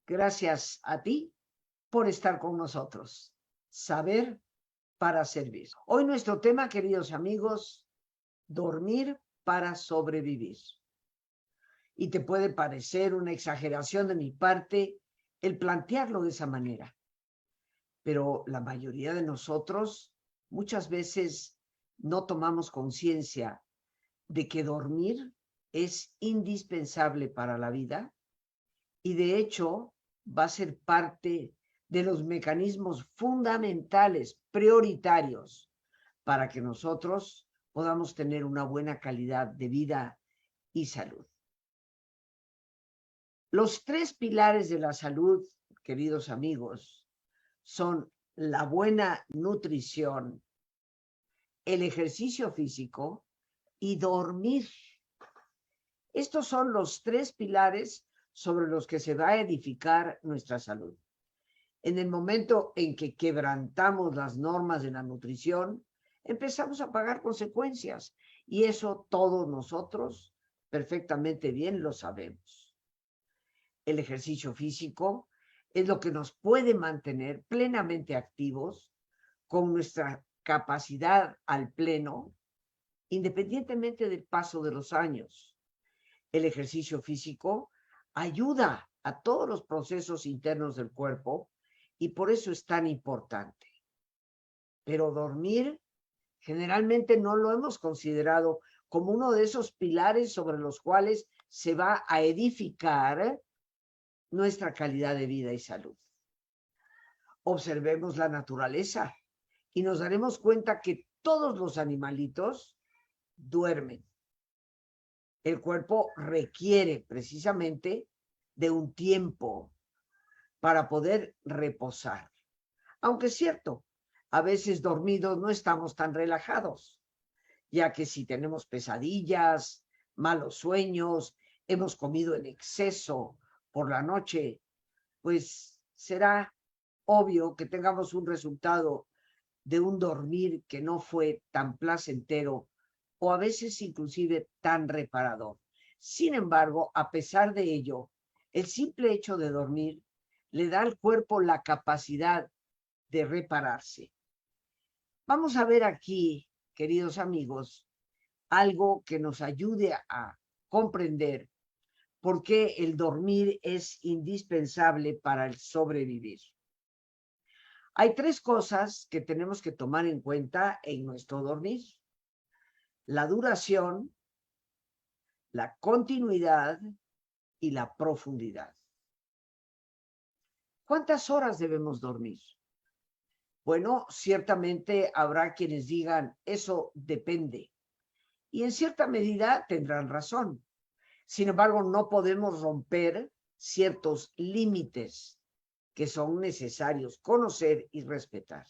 Gracias a ti por estar con nosotros. Saber para servir. Hoy nuestro tema, queridos amigos, dormir para sobrevivir. Y te puede parecer una exageración de mi parte el plantearlo de esa manera. Pero la mayoría de nosotros muchas veces no tomamos conciencia de que dormir es indispensable para la vida y de hecho va a ser parte de los mecanismos fundamentales, prioritarios, para que nosotros podamos tener una buena calidad de vida y salud. Los tres pilares de la salud, queridos amigos, son la buena nutrición, el ejercicio físico y dormir. Estos son los tres pilares sobre los que se va a edificar nuestra salud. En el momento en que quebrantamos las normas de la nutrición, empezamos a pagar consecuencias y eso todos nosotros perfectamente bien lo sabemos. El ejercicio físico es lo que nos puede mantener plenamente activos con nuestra capacidad al pleno, independientemente del paso de los años. El ejercicio físico ayuda a todos los procesos internos del cuerpo y por eso es tan importante. Pero dormir generalmente no lo hemos considerado como uno de esos pilares sobre los cuales se va a edificar nuestra calidad de vida y salud. Observemos la naturaleza y nos daremos cuenta que todos los animalitos duermen. El cuerpo requiere precisamente de un tiempo para poder reposar. Aunque es cierto, a veces dormidos no estamos tan relajados, ya que si tenemos pesadillas, malos sueños, hemos comido en exceso por la noche, pues será obvio que tengamos un resultado de un dormir que no fue tan placentero o a veces inclusive tan reparador. Sin embargo, a pesar de ello, el simple hecho de dormir le da al cuerpo la capacidad de repararse. Vamos a ver aquí, queridos amigos, algo que nos ayude a comprender por qué el dormir es indispensable para el sobrevivir. Hay tres cosas que tenemos que tomar en cuenta en nuestro dormir: la duración, la continuidad y la profundidad. ¿Cuántas horas debemos dormir? Bueno, ciertamente habrá quienes digan, eso depende. Y en cierta medida tendrán razón. Sin embargo, no podemos romper ciertos límites que son necesarios conocer y respetar.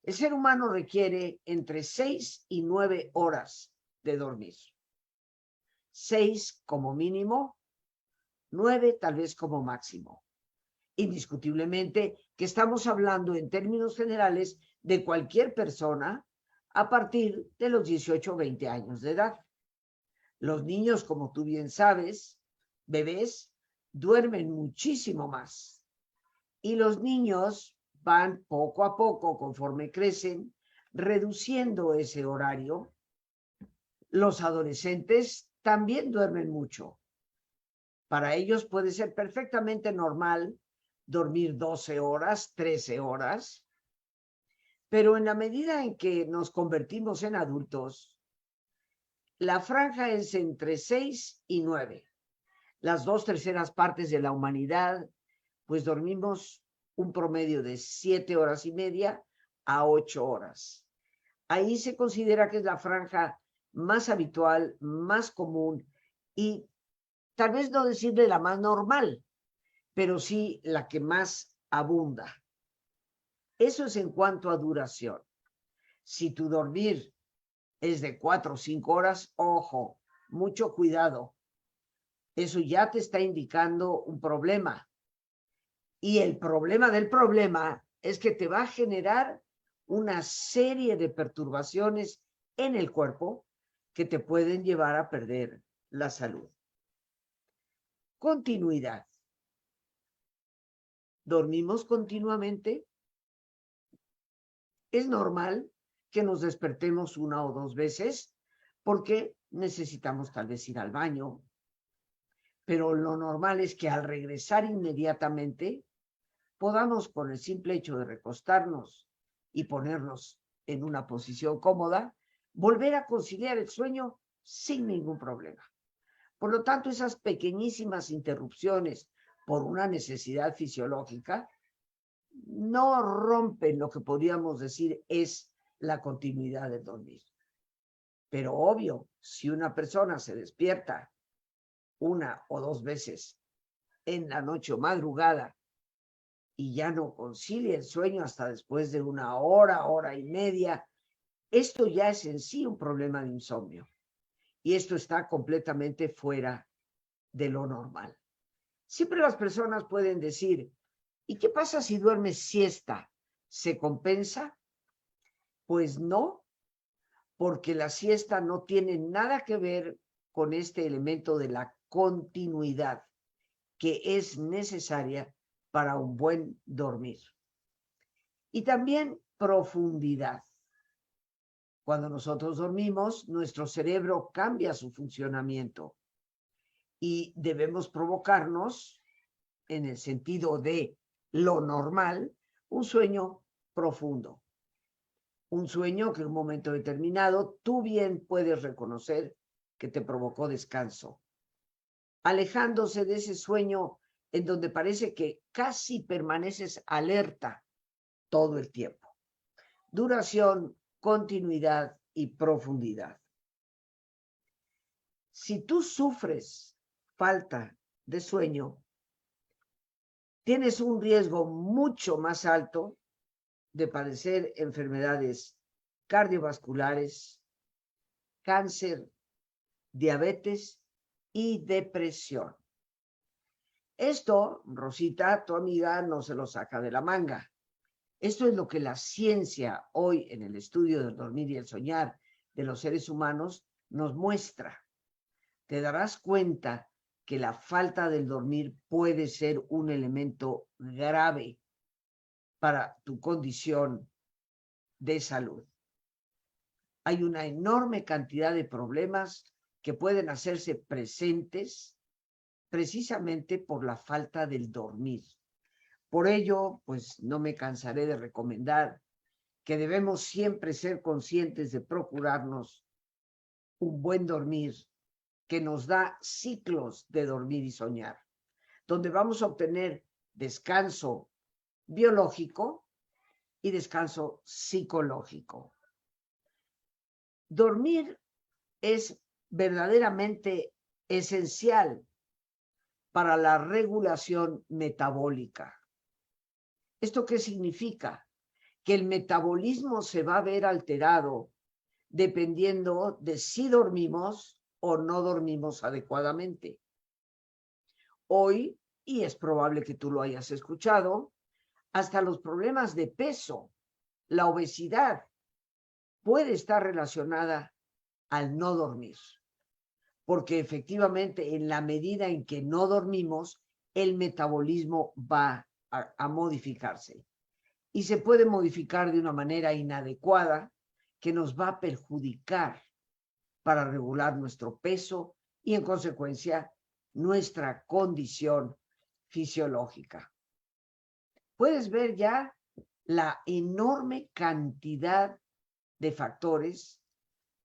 El ser humano requiere entre 6 y 9 horas de dormir. 6 como mínimo, 9 tal vez como máximo. Indiscutiblemente que estamos hablando en términos generales de cualquier persona a partir de los 18 o 20 años de edad. Los niños, como tú bien sabes, bebés, duermen muchísimo más. Y los niños van poco a poco, conforme crecen, reduciendo ese horario. Los adolescentes también duermen mucho. Para ellos puede ser perfectamente normal dormir 12 horas, 13 horas, pero en la medida en que nos convertimos en adultos, la franja es entre 6 y 9. Las 2/3 partes de la humanidad, pues dormimos un promedio de 7 horas y media a 8 horas. Ahí se considera que es la franja más habitual, más común y tal vez no decirle la más normal, pero sí la que más abunda. Eso es en cuanto a duración. Si tu dormir es de 4 o 5 horas, ojo, mucho cuidado. Eso ya te está indicando un problema. Y el problema del problema es que te va a generar una serie de perturbaciones en el cuerpo que te pueden llevar a perder la salud. Continuidad. dormimos continuamente. Es normal que nos despertemos 1 o 2 veces porque necesitamos tal vez ir al baño, pero lo normal es que al regresar inmediatamente podamos, con el simple hecho de recostarnos y ponernos en una posición cómoda, volver a conciliar el sueño sin ningún problema. Por lo tanto, esas pequeñísimas interrupciones por una necesidad fisiológica no rompen lo que podríamos decir es la continuidad del dormir. Pero obvio, si una persona se despierta 1 o 2 veces en la noche o madrugada y ya no concilia el sueño hasta después de 1 hora, hora y media, esto ya es en sí un problema de insomnio. Y esto está completamente fuera de lo normal. Siempre las personas pueden decir, ¿y qué pasa si duermes siesta? ¿Se compensa? Pues no, porque la siesta no tiene nada que ver con este elemento de la continuidad que es necesaria para un buen dormir. Y también profundidad. Cuando nosotros dormimos, nuestro cerebro cambia su funcionamiento y debemos provocarnos, en el sentido de lo normal, un sueño profundo. Un sueño que en un momento determinado tú bien puedes reconocer que te provocó descanso, alejándose de ese sueño en donde parece que casi permaneces alerta todo el tiempo. Duración, continuidad y profundidad. Si tú sufres falta de sueño, tienes un riesgo mucho más alto de padecer enfermedades cardiovasculares, cáncer, diabetes y depresión. Esto, Rosita, tu amiga, no se lo saca de la manga. Esto es lo que la ciencia hoy en el estudio del dormir y el soñar de los seres humanos nos muestra. Te darás cuenta que la falta del dormir puede ser un elemento grave para tu condición de salud. Hay una enorme cantidad de problemas que pueden hacerse presentes precisamente por la falta del dormir. Por ello, pues no me cansaré de recomendar que debemos siempre ser conscientes de procurarnos un buen dormir que nos da ciclos de dormir y soñar, donde vamos a obtener descanso biológico y descanso psicológico. Dormir es verdaderamente esencial para la regulación metabólica. ¿Esto qué significa? Que el metabolismo se va a ver alterado dependiendo de si dormimos o no dormimos adecuadamente. Hoy, y es probable que tú lo hayas escuchado, hasta los problemas de peso, la obesidad, puede estar relacionada al no dormir. Porque efectivamente, en la medida en que no dormimos, el metabolismo va a modificarse. Y se puede modificar de una manera inadecuada que nos va a perjudicar para regular nuestro peso y, en consecuencia, nuestra condición fisiológica. Puedes ver ya la enorme cantidad de factores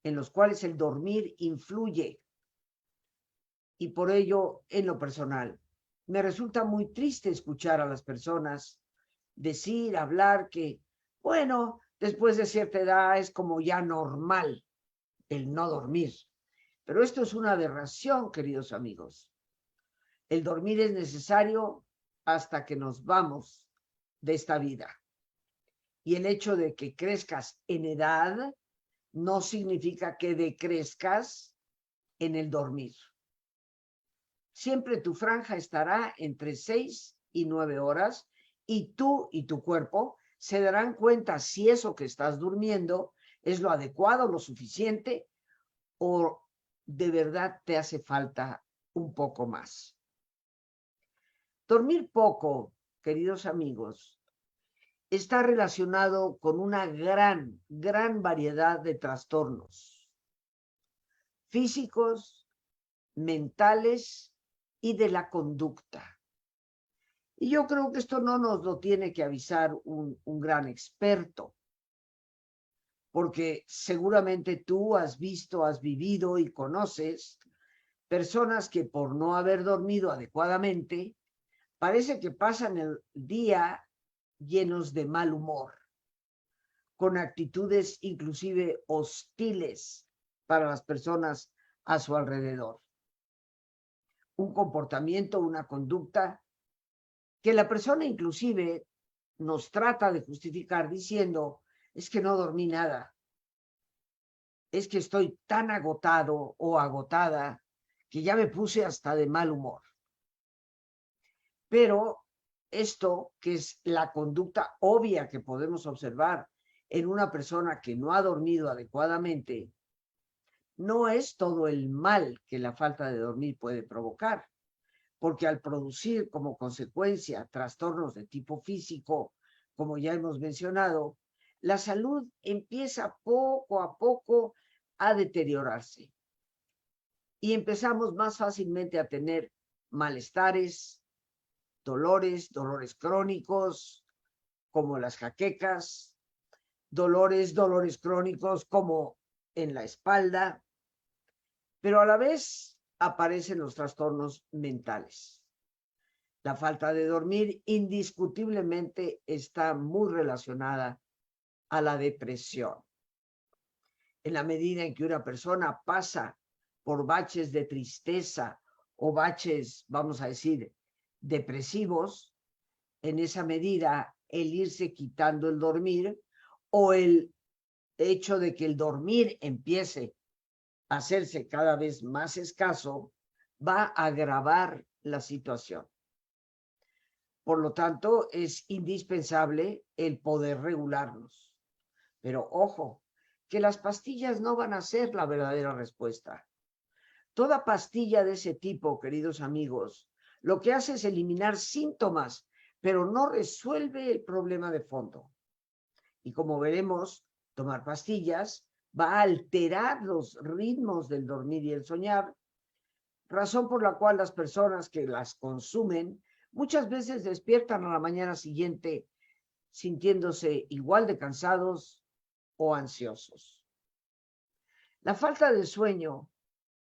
en los cuales el dormir influye. Y por ello, en lo personal, me resulta muy triste escuchar a las personas decir, hablar que, bueno, después de cierta edad es como ya normal el no dormir. Pero esto es una aberración, queridos amigos. El dormir es necesario hasta que nos vamos de esta vida. Y el hecho de que crezcas en edad no significa que decrezcas en el dormir. Siempre tu franja estará entre 6 y 9 horas y tú y tu cuerpo se darán cuenta si eso que estás durmiendo es lo adecuado, lo suficiente o de verdad te hace falta un poco más. Dormir poco, queridos amigos, está relacionado con una gran variedad de trastornos físicos, mentales y de la conducta. Y yo creo que esto no nos lo tiene que avisar un gran experto, porque seguramente tú has visto, has vivido y conoces personas que por no haber dormido adecuadamente, parece que pasan el día llenos de mal humor, con actitudes inclusive hostiles para las personas a su alrededor. Un comportamiento, una conducta que la persona inclusive nos trata de justificar diciendo, es que no dormí nada, es que estoy tan agotado o agotada que ya me puse hasta de mal humor. Pero esto, que es la conducta obvia que podemos observar en una persona que no ha dormido adecuadamente, no es todo el mal que la falta de dormir puede provocar, porque al producir como consecuencia trastornos de tipo físico, como ya hemos mencionado, la salud empieza poco a poco a deteriorarse y empezamos más fácilmente a tener malestares, dolores crónicos, como las jaquecas, dolores crónicos como en la espalda, pero a la vez aparecen los trastornos mentales. La falta de dormir indiscutiblemente está muy relacionada a la depresión. En la medida en que una persona pasa por baches de tristeza o baches, vamos a decir, depresivos, en esa medida el irse quitando el dormir o el hecho de que el dormir empiece a hacerse cada vez más escaso va a agravar la situación. Por lo tanto, es indispensable el poder regularnos. Pero ojo, que las pastillas no van a ser la verdadera respuesta. Toda pastilla de ese tipo, queridos amigos, lo que hace es eliminar síntomas, pero no resuelve el problema de fondo. Y como veremos, tomar pastillas va a alterar los ritmos del dormir y el soñar, razón por la cual las personas que las consumen muchas veces despiertan a la mañana siguiente sintiéndose igual de cansados o ansiosos. La falta de sueño,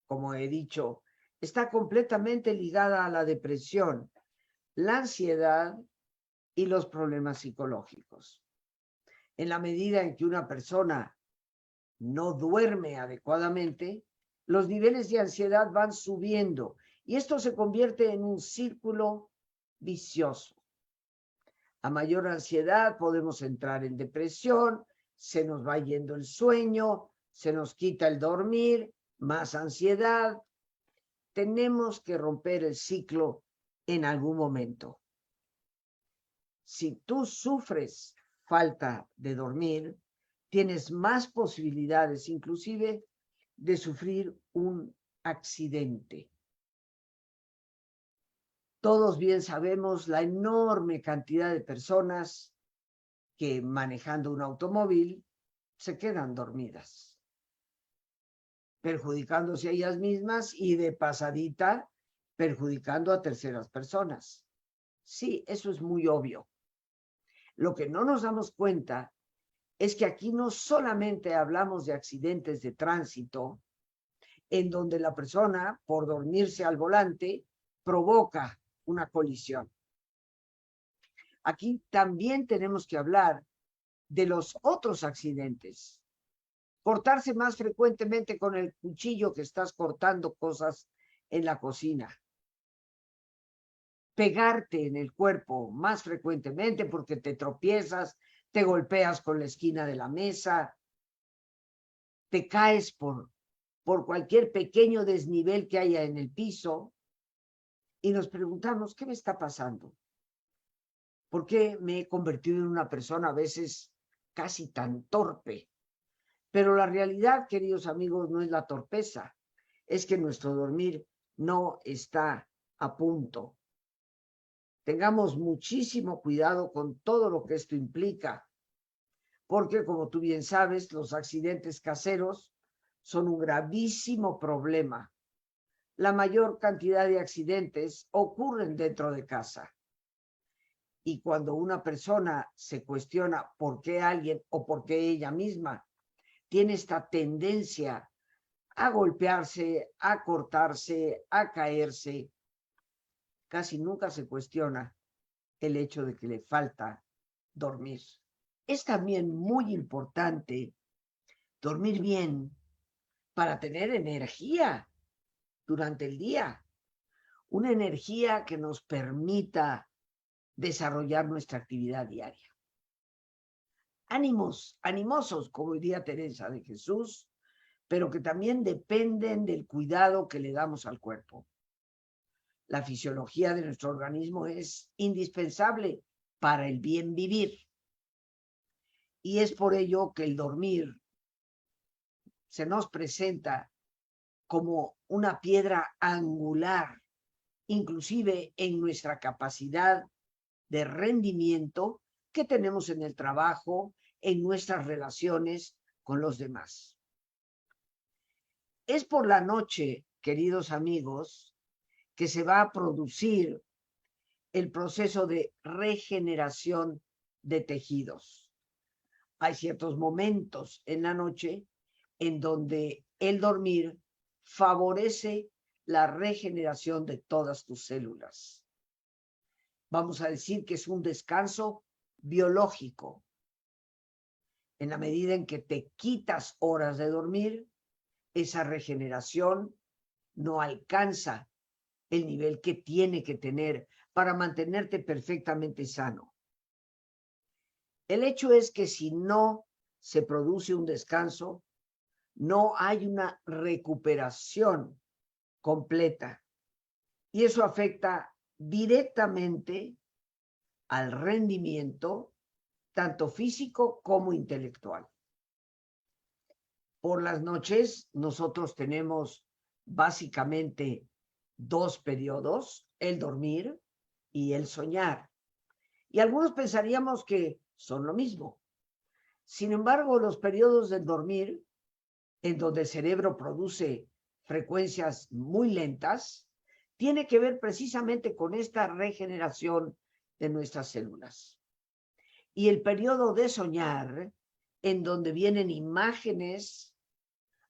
como he dicho, está completamente ligada a la depresión, la ansiedad y los problemas psicológicos. En la medida en que una persona no duerme adecuadamente, los niveles de ansiedad van subiendo y esto se convierte en un círculo vicioso. A mayor ansiedad podemos entrar en depresión, se nos va yendo el sueño, se nos quita el dormir, más ansiedad. Tenemos que romper el ciclo en algún momento. Si tú sufres falta de dormir, tienes más posibilidades inclusive de sufrir un accidente. Todos bien sabemos la enorme cantidad de personas que manejando un automóvil se quedan dormidas, perjudicándose a ellas mismas y de pasadita perjudicando a terceras personas. Sí, eso es muy obvio. Lo que no nos damos cuenta es que aquí no solamente hablamos de accidentes de tránsito, en donde la persona, por dormirse al volante, provoca una colisión. Aquí también tenemos que hablar de los otros accidentes. Cortarse más frecuentemente con el cuchillo que estás cortando cosas en la cocina. Pegarte en el cuerpo más frecuentemente porque te tropiezas, te golpeas con la esquina de la mesa, te caes por cualquier pequeño desnivel que haya en el piso y nos preguntamos, ¿qué me está pasando? ¿Por qué me he convertido en una persona a veces casi tan torpe? Pero la realidad, queridos amigos, no es la torpeza, es que nuestro dormir no está a punto. Tengamos muchísimo cuidado con todo lo que esto implica, porque como tú bien sabes, los accidentes caseros son un gravísimo problema. La mayor cantidad de accidentes ocurren dentro de casa. Y cuando una persona se cuestiona por qué alguien o por qué ella misma tiene esta tendencia a golpearse, a cortarse, a caerse, casi nunca se cuestiona el hecho de que le falta dormir. Es también muy importante dormir bien para tener energía durante el día, una energía que nos permita desarrollar nuestra actividad diaria. Ánimos, animosos, como diría Teresa de Jesús, pero que también dependen del cuidado que le damos al cuerpo. La fisiología de nuestro organismo es indispensable para el bien vivir. Y es por ello que el dormir se nos presenta como una piedra angular, inclusive en nuestra capacidad de rendimiento que tenemos en el trabajo, en nuestras relaciones con los demás. Es por la noche, queridos amigos, que se va a producir el proceso de regeneración de tejidos. Hay ciertos momentos en la noche en donde el dormir favorece la regeneración de todas tus células. Vamos a decir que es un descanso biológico. En la medida en que te quitas horas de dormir, esa regeneración no alcanza el nivel que tiene que tener para mantenerte perfectamente sano. El hecho es que si no se produce un descanso, no hay una recuperación completa. Y eso afecta directamente al rendimiento, tanto físico como intelectual. Por las noches, nosotros tenemos básicamente dos periodos, el dormir y el soñar. Y algunos pensaríamos que son lo mismo. Sin embargo, los periodos del dormir, en donde el cerebro produce frecuencias muy lentas, tiene que ver precisamente con esta regeneración de nuestras células. Y el periodo de soñar, en donde vienen imágenes,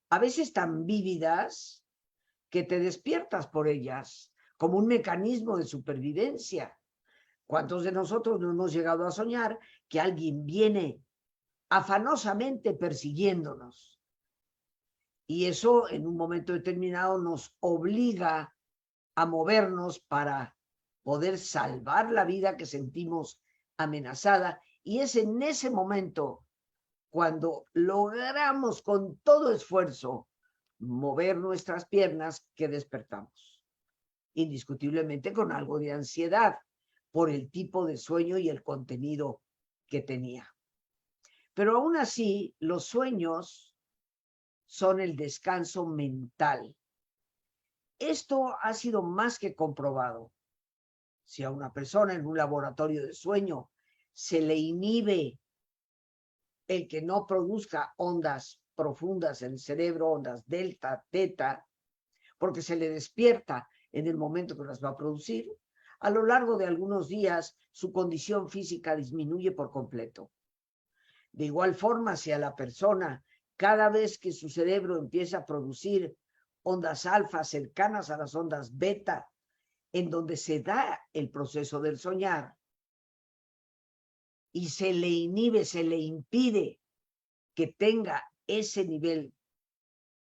a veces tan vívidas, que te despiertas por ellas, como un mecanismo de supervivencia. ¿Cuántos de nosotros no hemos llegado a soñar que alguien viene afanosamente persiguiéndonos? Y eso en un momento determinado nos obliga a movernos para poder salvar la vida que sentimos amenazada. Y es en ese momento cuando logramos con todo esfuerzo mover nuestras piernas que despertamos. Indiscutiblemente con algo de ansiedad por el tipo de sueño y el contenido que tenía. Pero aún así, los sueños son el descanso mental. Esto ha sido más que comprobado. Si a una persona en un laboratorio de sueño se le inhibe el que no produzca ondas profundas en el cerebro, ondas delta, teta, porque se le despierta en el momento que las va a producir, a lo largo de algunos días su condición física disminuye por completo. De igual forma, si a la persona, cada vez que su cerebro empieza a producir ondas alfa cercanas a las ondas beta, en donde se da el proceso del soñar, y se le inhibe, se le impide que tenga ese nivel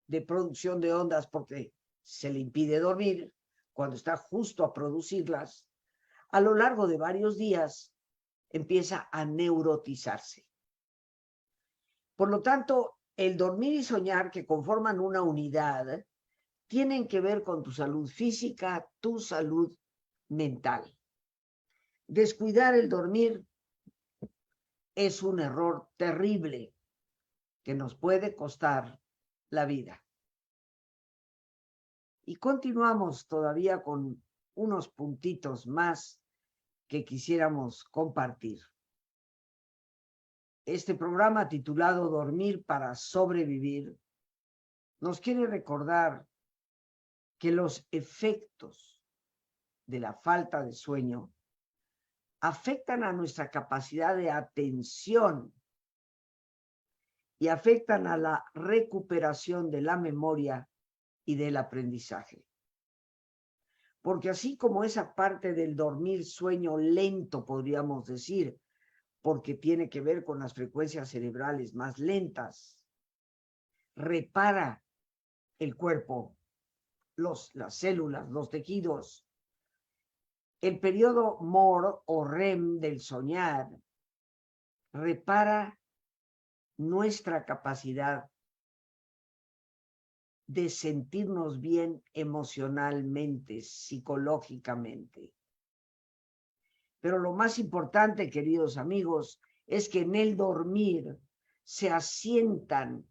de producción de ondas porque se le impide dormir cuando está justo a producirlas, a lo largo de varios días empieza a neurotizarse. Por lo tanto, el dormir y soñar, que conforman una unidad, tienen que ver con tu salud física, tu salud mental. Descuidar el dormir es un error terrible que nos puede costar la vida. Y continuamos todavía con unos puntitos más que quisiéramos compartir. Este programa titulado Dormir para sobrevivir nos quiere recordar que los efectos de la falta de sueño afectan a nuestra capacidad de atención y afectan a la recuperación de la memoria y del aprendizaje. Porque así como esa parte del dormir sueño lento, podríamos decir, porque tiene que ver con las frecuencias cerebrales más lentas, repara el cuerpo, las células, los tejidos. El periodo MOR o REM del soñar repara nuestra capacidad de sentirnos bien emocionalmente, psicológicamente. Pero lo más importante, queridos amigos, es que en el dormir se asientan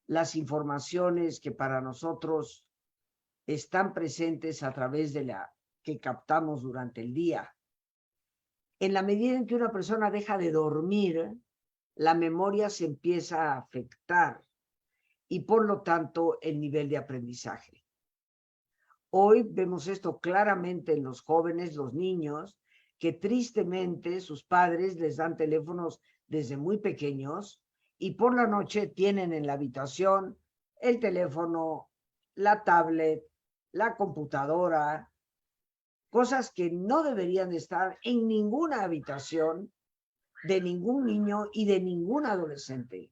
las informaciones que para nosotros están presentes a través de la que captamos durante el día. En la medida en que una persona deja de dormir, la memoria se empieza a afectar y por lo tanto el nivel de aprendizaje. Hoy vemos esto claramente en los jóvenes, los niños, que tristemente sus padres les dan teléfonos desde muy pequeños y por la noche tienen en la habitación el teléfono, la tablet, la computadora, cosas que no deberían estar en ninguna habitación de ningún niño y de ningún adolescente,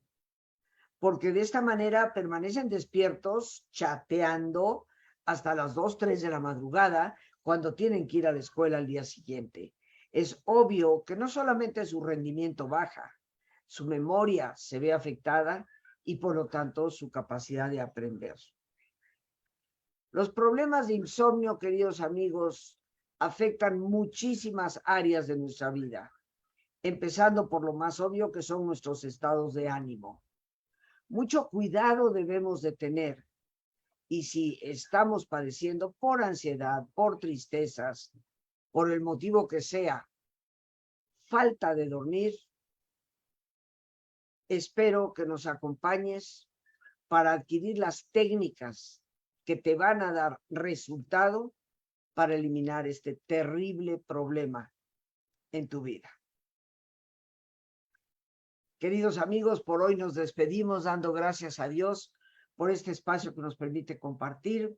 porque de esta manera permanecen despiertos, chateando hasta las 2, 3 de la madrugada, cuando tienen que ir a la escuela al día siguiente. Es obvio que no solamente su rendimiento baja, su memoria se ve afectada y por lo tanto su capacidad de aprender. Los problemas de insomnio, queridos amigos, afectan muchísimas áreas de nuestra vida, empezando por lo más obvio que son nuestros estados de ánimo. Mucho cuidado debemos de tener y si estamos padeciendo por ansiedad, por tristezas, por el motivo que sea, falta de dormir, espero que nos acompañes para adquirir las técnicas que te van a dar resultado para eliminar este terrible problema en tu vida. Queridos amigos, por hoy nos despedimos dando gracias a Dios por este espacio que nos permite compartir.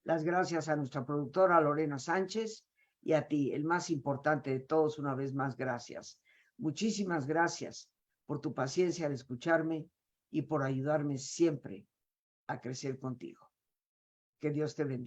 Las gracias a nuestra productora Lorena Sánchez y a ti, el más importante de todos, una vez más, gracias. Muchísimas gracias por tu paciencia al escucharme y por ayudarme siempre a crecer contigo. Que Dios te bendiga.